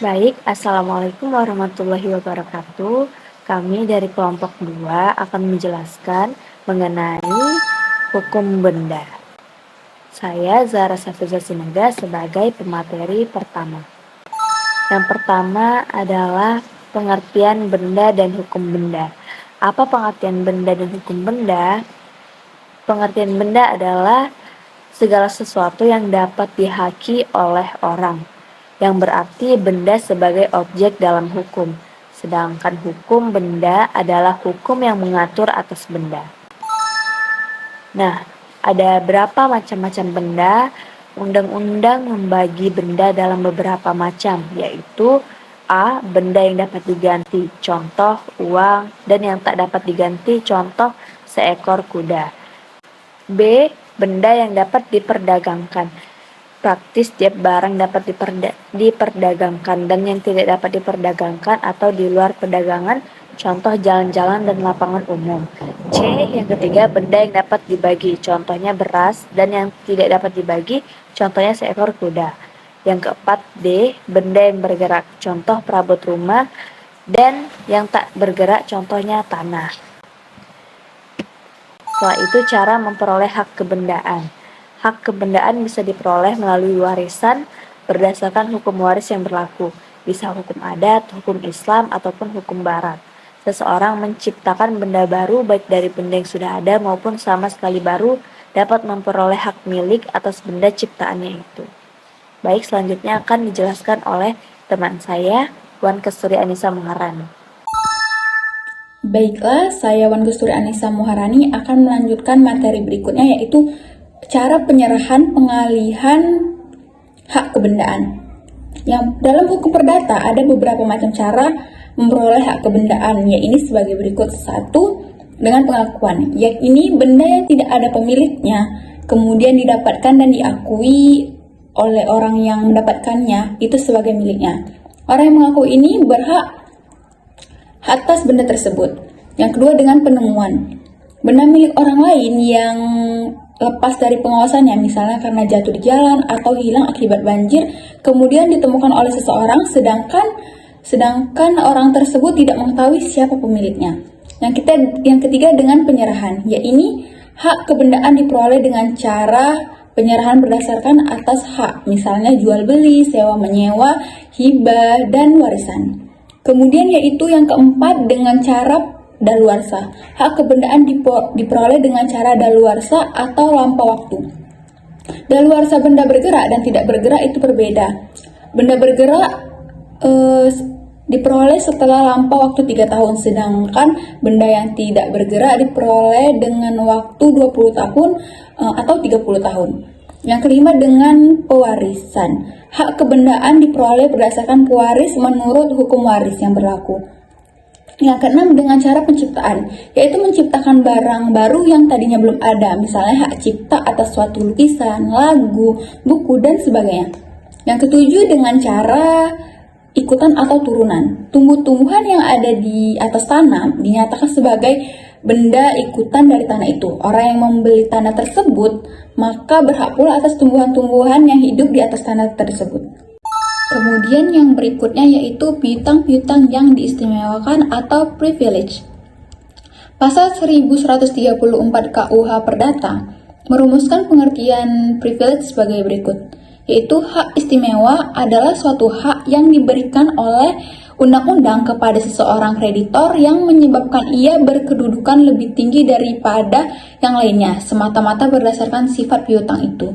Baik, Assalamualaikum warahmatullahi wabarakatuh. Kami dari kelompok 2 akan menjelaskan mengenai hukum benda. Saya Zahra Safiza Sinaga sebagai pemateri pertama. Yang pertama adalah pengertian benda dan hukum benda. Apa pengertian benda dan hukum benda? Pengertian benda adalah segala sesuatu yang dapat dihaki oleh orang, yang berarti benda sebagai objek dalam hukum. Sedangkan hukum benda adalah hukum yang mengatur atas benda. Nah, ada berapa macam-macam benda? Undang-undang membagi benda dalam beberapa macam, yaitu A. Benda yang dapat diganti, contoh uang, dan yang tak dapat diganti, contoh seekor kuda. B. Benda yang dapat diperdagangkan, praktis tiap barang dapat diperdagangkan, dan yang tidak dapat diperdagangkan atau di luar perdagangan, contoh jalan-jalan dan lapangan umum. C. Yang ketiga, benda yang dapat dibagi, contohnya beras, dan yang tidak dapat dibagi, contohnya seekor kuda. Yang keempat, D. Benda yang bergerak, contoh perabot rumah, dan yang tak bergerak, contohnya tanah. Setelah itu, cara memperoleh hak kebendaan. Hak kebendaan bisa diperoleh melalui warisan berdasarkan hukum waris yang berlaku, bisa hukum adat, hukum Islam, ataupun hukum barat. Seseorang menciptakan benda baru baik dari benda yang sudah ada maupun sama sekali baru dapat memperoleh hak milik atas benda ciptaannya itu. Baik, selanjutnya akan dijelaskan oleh teman saya, Wan Kesturi Anissa Muharani. Baiklah, saya Wan Kesturi Anissa Muharani akan melanjutkan materi berikutnya, yaitu cara penyerahan pengalihan hak kebendaan. Yang dalam hukum perdata ada beberapa macam cara memperoleh hak kebendaan, yaitu sebagai berikut. 1. Dengan pengakuan, yakni benda yang tidak ada pemiliknya kemudian didapatkan dan diakui oleh orang yang mendapatkannya itu sebagai miliknya. Orang yang mengaku ini berhak atas benda tersebut. Yang kedua, dengan penemuan. Benda milik orang lain yang lepas dari pengawasannya, misalnya karena jatuh di jalan atau hilang akibat banjir, kemudian ditemukan oleh seseorang, sedangkan orang tersebut tidak mengetahui siapa pemiliknya. Yang ketiga, dengan penyerahan, yaitu hak kebendaan diperoleh dengan cara penyerahan berdasarkan atas hak, misalnya jual beli, sewa menyewa, hibah, dan warisan. Kemudian yaitu yang keempat, dengan cara daluarsa. Hak kebendaan diperoleh dengan cara daluarsa atau lampau waktu. Daluarsa benda bergerak dan tidak bergerak itu berbeda. Benda bergerak diperoleh setelah lampau waktu 3 tahun, sedangkan benda yang tidak bergerak diperoleh dengan waktu 20 tahun atau 30 tahun. Yang kelima, dengan pewarisan. Hak kebendaan diperoleh berdasarkan pewaris menurut hukum waris yang berlaku. Yang keenam, dengan cara penciptaan, yaitu menciptakan barang baru yang tadinya belum ada, misalnya hak cipta atas suatu lukisan, lagu, buku, dan sebagainya. Yang ketujuh, dengan cara ikutan atau turunan. Tumbuh-tumbuhan yang ada di atas tanah dinyatakan sebagai benda ikutan dari tanah itu. Orang yang membeli tanah tersebut maka berhak pula atas tumbuhan-tumbuhan yang hidup di atas tanah tersebut. Kemudian yang berikutnya yaitu piutang-piutang yang diistimewakan atau privilege. Pasal 1134 KUH Perdata merumuskan pengertian privilege sebagai berikut, yaitu hak istimewa adalah suatu hak yang diberikan oleh undang-undang kepada seseorang kreditor yang menyebabkan ia berkedudukan lebih tinggi daripada yang lainnya, semata-mata berdasarkan sifat piutang itu.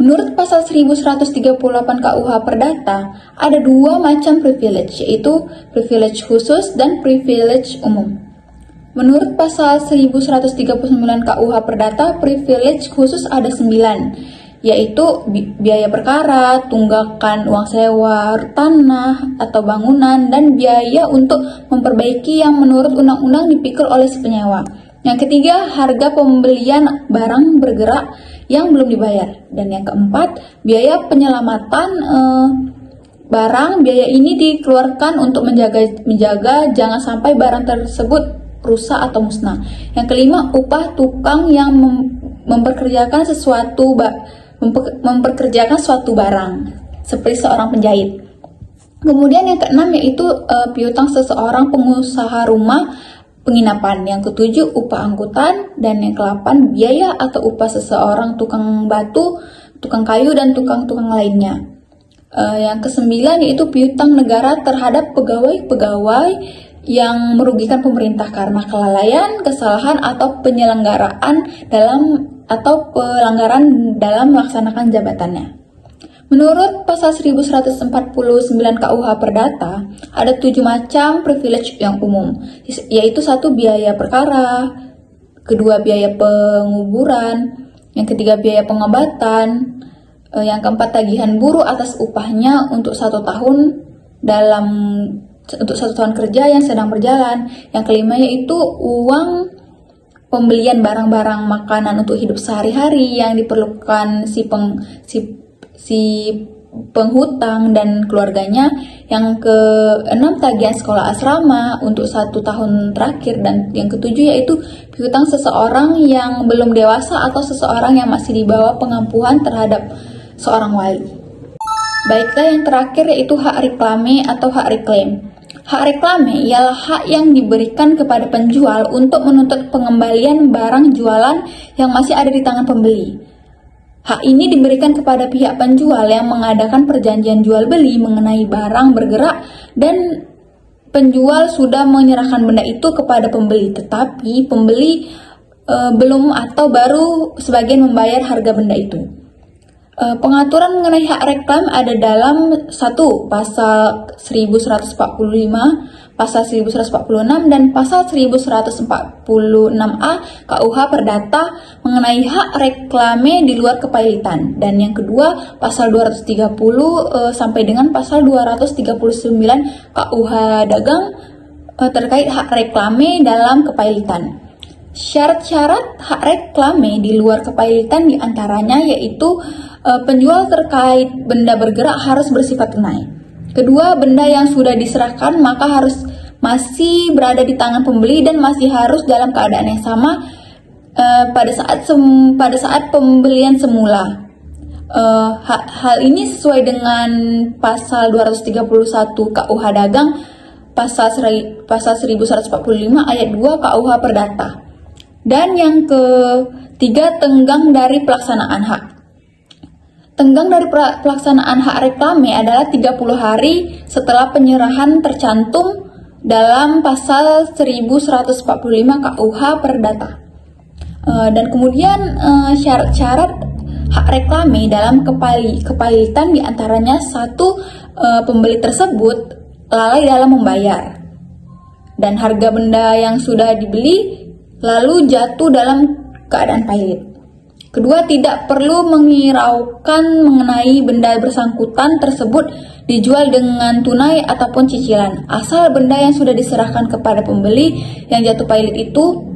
Menurut pasal 1138 KUH Perdata, ada 2 macam privilege, yaitu privilege khusus dan privilege umum. Menurut pasal 1139 KUH Perdata, privilege khusus ada 9, yaitu biaya perkara, tunggakan uang sewa, tanah atau bangunan, dan biaya untuk memperbaiki yang menurut undang-undang dipikul oleh si penyewa. Yang ketiga, harga pembelian barang bergerak yang belum dibayar. Dan yang keempat, biaya penyelamatan barang. Biaya ini dikeluarkan untuk menjaga jangan sampai barang tersebut rusak atau musnah. Yang kelima, upah tukang yang memperkerjakan suatu barang, seperti seorang penjahit. Kemudian yang keenam yaitu piutang seseorang pengusaha rumah penginapan. Yang ketujuh upah angkutan, dan yang ke-8 biaya atau upah seseorang tukang batu, tukang kayu, dan tukang-tukang lainnya. Yang ke-9 yaitu piutang negara terhadap pegawai-pegawai yang merugikan pemerintah karena kelalaian, kesalahan, atau penyelenggaraan atau pelanggaran dalam melaksanakan jabatannya. Menurut pasal 1149 KUH Perdata, ada 7 macam privilege yang umum, yaitu 1 biaya perkara, kedua biaya penguburan, yang ketiga biaya pengobatan, yang keempat tagihan buruh atas upahnya untuk 1 tahun untuk 1 tahun kerja yang sedang berjalan, yang kelima yaitu uang pembelian barang-barang makanan untuk hidup sehari-hari yang diperlukan si penghutang dan keluarganya. Yang ke-6 tagihan sekolah asrama untuk 1 tahun terakhir, dan yang ke-7 yaitu piutang seseorang yang belum dewasa atau seseorang yang masih di bawah pengampuan terhadap seorang wali. Baiklah, yang terakhir yaitu hak reklame atau hak reklaim. Hak reklame ialah hak yang diberikan kepada penjual untuk menuntut pengembalian barang jualan yang masih ada di tangan pembeli. Hak ini diberikan kepada pihak penjual yang mengadakan perjanjian jual beli mengenai barang bergerak dan penjual sudah menyerahkan benda itu kepada pembeli, tetapi pembeli belum atau baru sebagian membayar harga benda itu. Pengaturan mengenai hak reklam ada dalam 1. Pasal 1145, Pasal 1146, dan Pasal 1146A KUH Perdata mengenai hak reklame di luar kepailitan. Dan yang kedua, Pasal 230 sampai dengan Pasal 239 KUH Dagang terkait hak reklame dalam kepailitan. Syarat-syarat hak reklame di luar kepailitan diantaranya yaitu penjual terkait benda bergerak harus bersifat tunai. Kedua, benda yang sudah diserahkan maka harus masih berada di tangan pembeli dan masih harus dalam keadaan yang sama pada saat pembelian semula. Hal ini sesuai dengan pasal 231 KUH Dagang, pasal 1145 ayat 2 KUH Perdata. Dan yang ketiga, tenggang dari pelaksanaan hak. Tenggang dari pelaksanaan hak reklame adalah 30 hari setelah penyerahan tercantum dalam pasal 1145 KUH Perdata. Dan kemudian syarat-syarat hak reklame dalam kepailitan diantaranya 1. Pembeli tersebut lalai dalam membayar, dan harga benda yang sudah dibeli lalu jatuh dalam keadaan pailit. Kedua, tidak perlu menghiraukan mengenai benda bersangkutan tersebut dijual dengan tunai ataupun cicilan, asal benda yang sudah diserahkan kepada pembeli yang jatuh pailit itu,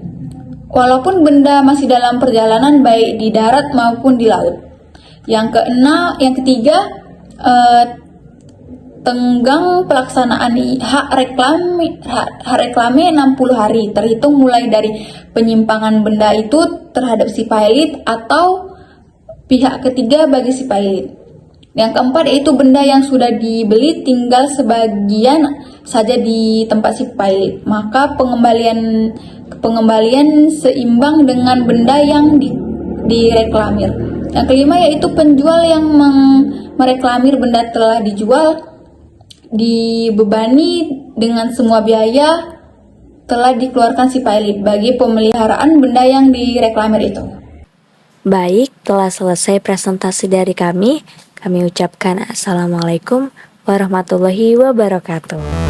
walaupun benda masih dalam perjalanan baik di darat maupun di laut. Yang ketiga, tenggang pelaksanaan hak reklame 60 hari terhitung mulai dari penyimpangan benda itu terhadap si pailit atau pihak ketiga bagi si pailit. Yang keempat yaitu benda yang sudah dibeli tinggal sebagian saja di tempat si pailit, maka pengembalian seimbang dengan benda yang direklamir. Yang kelima yaitu penjual yang mereklamir benda telah dijual dibebani dengan semua biaya telah dikeluarkan si pailit bagi pemeliharaan benda yang direklamir itu. Baik, telah selesai presentasi dari kami. Kami ucapkan Assalamualaikum warahmatullahi wabarakatuh.